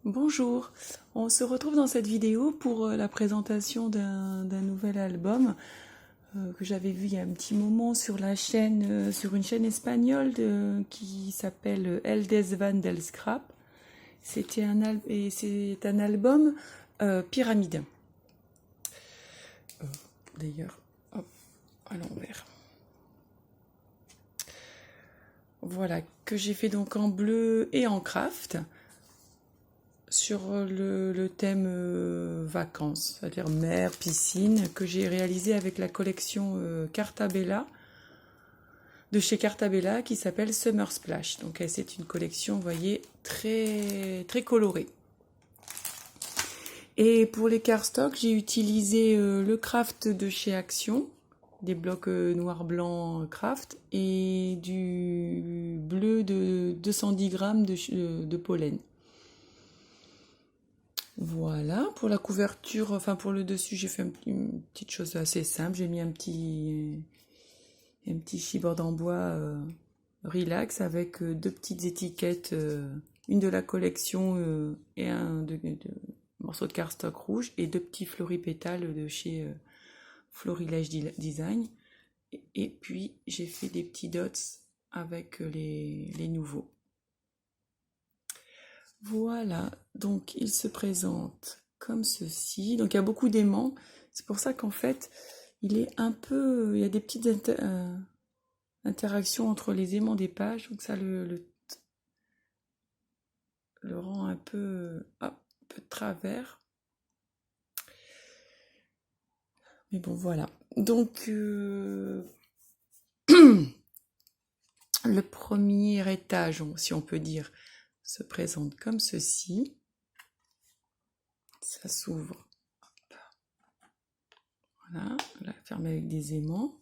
Bonjour, on se retrouve dans cette vidéo pour la présentation d'un nouvel album que j'avais vu il y a un petit moment sur la chaîne, sur une chaîne espagnole qui s'appelle El Desván del Scrap. C'est un album pyramide. D'ailleurs, hop, à l'envers. Voilà, que j'ai fait donc en bleu et en craft. Sur le thème vacances, c'est-à-dire mer, piscine, que j'ai réalisé avec la collection Cartabella, de chez Cartabella, qui s'appelle Summer Splash. Donc c'est une collection, vous voyez, très, très colorée. Et pour les cardstock, j'ai utilisé le craft de chez Action, des blocs noir-blanc craft, et du bleu de 210 grammes de pollen. Voilà, pour la couverture, enfin pour le dessus, j'ai fait une petite chose assez simple. J'ai mis un petit chipboard en bois relax avec deux petites étiquettes, une de la collection et un morceau de cardstock rouge et deux petits floripétales de chez Florilège Design. Et puis j'ai fait des petits dots avec les nouveaux. Voilà, donc il se présente comme ceci. Donc il y a beaucoup d'aimants. C'est pour ça qu'en fait, il est un peu... Il y a des petites interactions entre les aimants des pages. Donc ça le rend un peu, un peu de travers. Mais bon, voilà. Donc le premier étage, si on peut dire, se présente comme ceci. Ça s'ouvre. Voilà, on la ferme avec des aimants.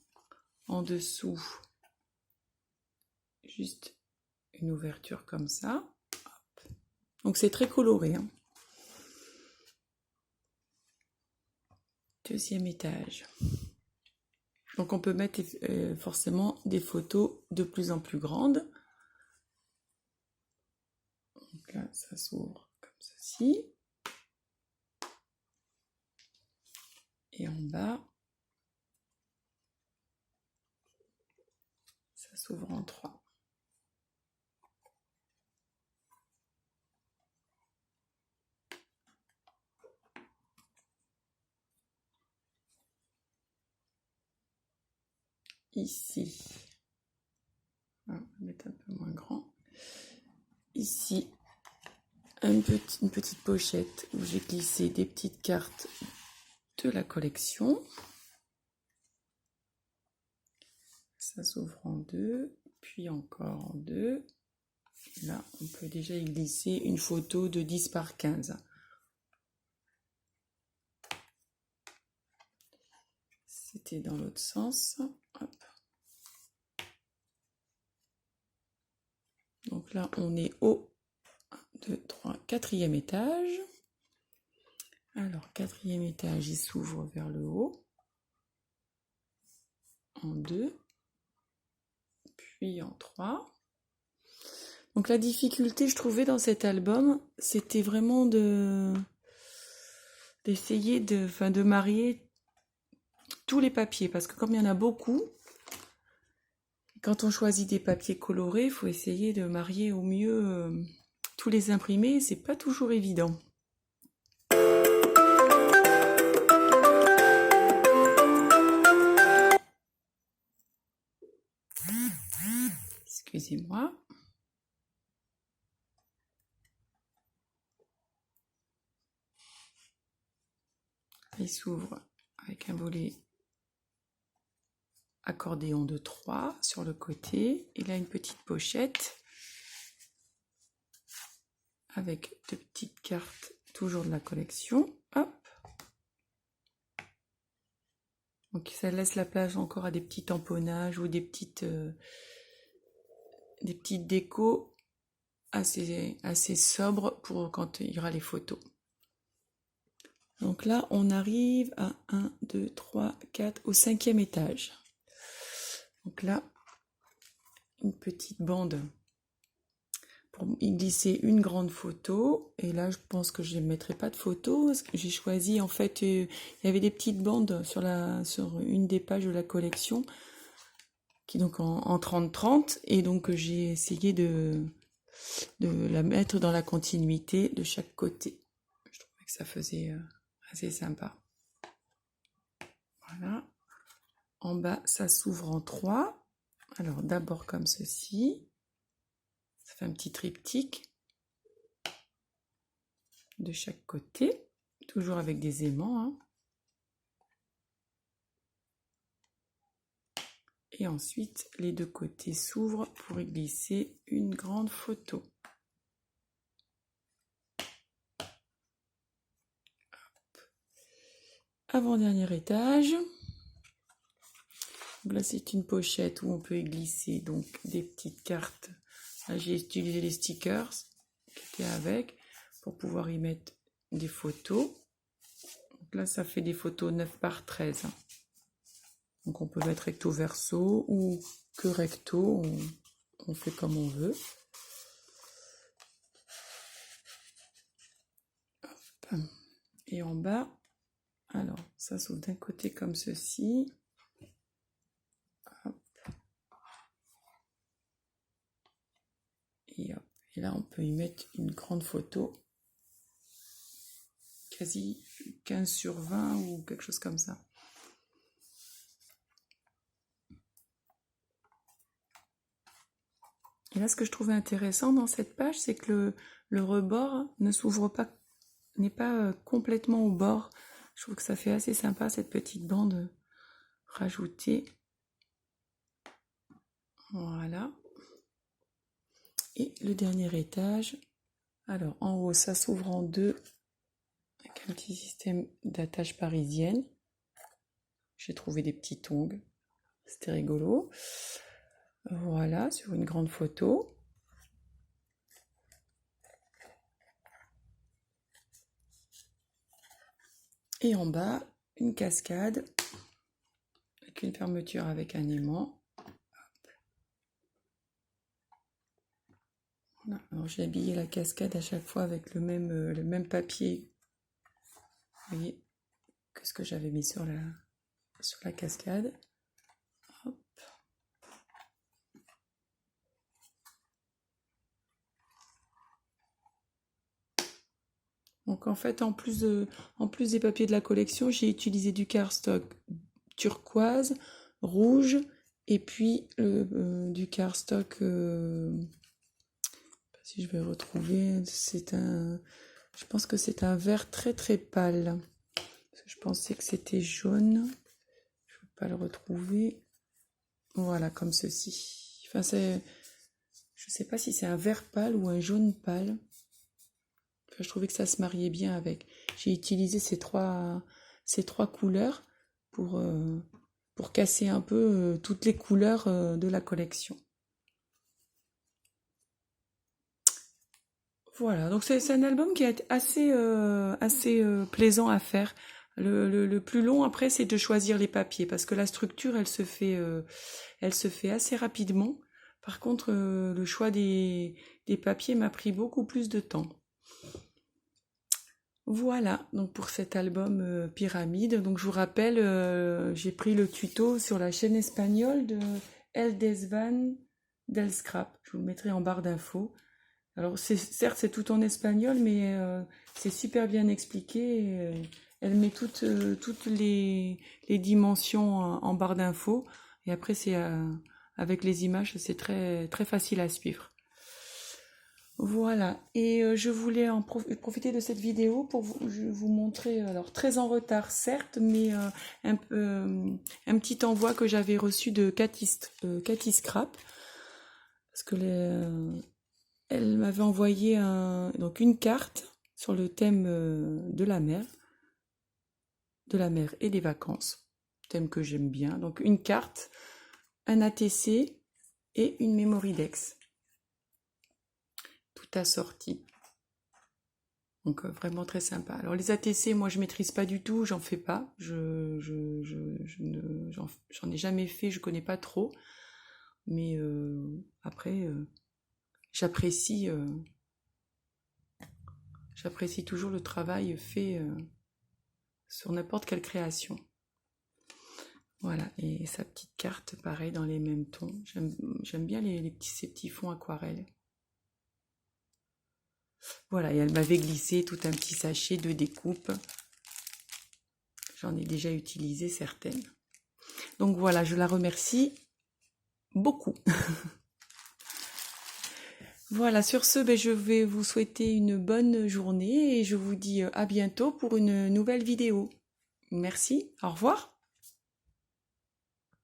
En dessous, juste une ouverture comme ça. Hop. Donc c'est très coloré. Hein. Deuxième étage. Donc on peut mettre forcément des photos de plus en plus grandes. Donc là, ça s'ouvre comme ceci. Et en bas, ça s'ouvre en 3. Ici, on va mettre un peu moins grand. Ici, une petite pochette où j'ai glissé des petites cartes de la collection. Ça s'ouvre en 2, puis encore en 2. Et là, on peut déjà y glisser une photo de 10 par 15. C'était dans l'autre sens. Hop. Donc là, on est au 1, 2, 3, 4e étage. Alors, 4e étage, il s'ouvre vers le haut. En 2. Puis en 3. Donc la difficulté, je trouvais, dans cet album, c'était vraiment d'essayer de marier tous les papiers. Parce que comme il y en a beaucoup, quand on choisit des papiers colorés, il faut essayer de marier au mieux tous les imprimés. C'est pas toujours évident. Excusez-moi. Il s'ouvre avec un volet accordéon de 3 sur le côté. Il a une petite pochette avec deux petites cartes, toujours de la collection. Hop. Donc ça laisse la place encore à des petits tamponnages ou des petites décos assez sobres pour quand il y aura les photos. Donc là, on arrive à 1, 2, 3, 4, au 5e étage. Donc là, une petite bande pour y glisser une grande photo. Et là, je pense que je ne mettrai pas de photo. J'ai choisi, en fait, il y avait des petites bandes sur une des pages de la collection, qui est donc en 30-30. Et donc, j'ai essayé de la mettre dans la continuité de chaque côté. Je trouvais que ça faisait assez sympa. Voilà. En bas, ça s'ouvre en 3. Alors, d'abord comme ceci. Ça fait un petit triptyque de chaque côté, toujours avec des aimants. Hein. Et ensuite, les deux côtés s'ouvrent pour y glisser une grande photo. Avant-dernier étage. Donc là, c'est une pochette où on peut y glisser donc des petites cartes. Là, j'ai utilisé les stickers qui étaient avec pour pouvoir y mettre des photos. Donc là, ça fait des photos 9 par 13. Donc on peut mettre recto verso ou que recto, on fait comme on veut. Hop. Et en bas, alors ça s'ouvre d'un côté comme ceci. Hop. Et hop. Et là on peut y mettre une grande photo, quasi 15 sur 20 ou quelque chose comme ça. Et là, ce que je trouvais intéressant dans cette page, c'est que le rebord ne s'ouvre pas, n'est pas complètement au bord. Je trouve que ça fait assez sympa, cette petite bande rajoutée. Voilà. Et le dernier étage. Alors, en haut, ça s'ouvre en 2 avec un petit système d'attache parisienne. J'ai trouvé des petits tongs. C'était rigolo. Voilà, sur une grande photo. Et en bas, une cascade avec une fermeture avec un aimant. Voilà. Alors j'ai habillé la cascade à chaque fois avec le même papier, vous voyez, que ce que j'avais mis sur la cascade. Hop. Donc en fait, en plus des papiers de la collection, j'ai utilisé du cardstock turquoise, rouge, et puis du cardstock, si je vais retrouver, je pense que c'est un vert très très pâle. Parce que je pensais que c'était jaune. Je ne peux pas le retrouver. Voilà, comme ceci. Enfin, je ne sais pas si c'est un vert pâle ou un jaune pâle. Enfin, je trouvais que ça se mariait bien avec. J'ai utilisé ces trois couleurs pour casser un peu toutes les couleurs de la collection. Voilà, donc c'est un album qui est assez plaisant à faire. Le plus long après, c'est de choisir les papiers parce que la structure, elle se fait assez rapidement. Par contre, le choix des papiers m'a pris beaucoup plus de temps. Voilà, donc pour cet album Pyramide. Donc je vous rappelle, j'ai pris le tuto sur la chaîne espagnole de El Desvan del Scrap. Je vous le mettrai en barre d'infos. Alors certes c'est tout en espagnol, mais c'est super bien expliqué. Elle met toutes les dimensions en barre d'infos. Et après c'est avec les images, c'est très très facile à suivre. Voilà, et je voulais profiter de cette vidéo pour vous montrer, alors très en retard certes, mais un petit envoi que j'avais reçu de Cathy Scrap, parce que elle m'avait envoyé donc une carte sur le thème de la mer et des vacances, thème que j'aime bien. Donc une carte, un ATC et une Memorydex, tout assorti. Donc vraiment très sympa. Alors les ATC, moi je maîtrise pas du tout, j'en fais pas, j'en ai jamais fait, je connais pas trop. Mais après, j'apprécie toujours le travail fait sur n'importe quelle création. Voilà, et sa petite carte, pareil, dans les mêmes tons. J'aime bien ces petits fonds aquarelles. Voilà, et elle m'avait glissé tout un petit sachet de découpe. J'en ai déjà utilisé certaines. Donc voilà, je la remercie beaucoup. Voilà, sur ce, je vais vous souhaiter une bonne journée et je vous dis à bientôt pour une nouvelle vidéo. Merci, au revoir.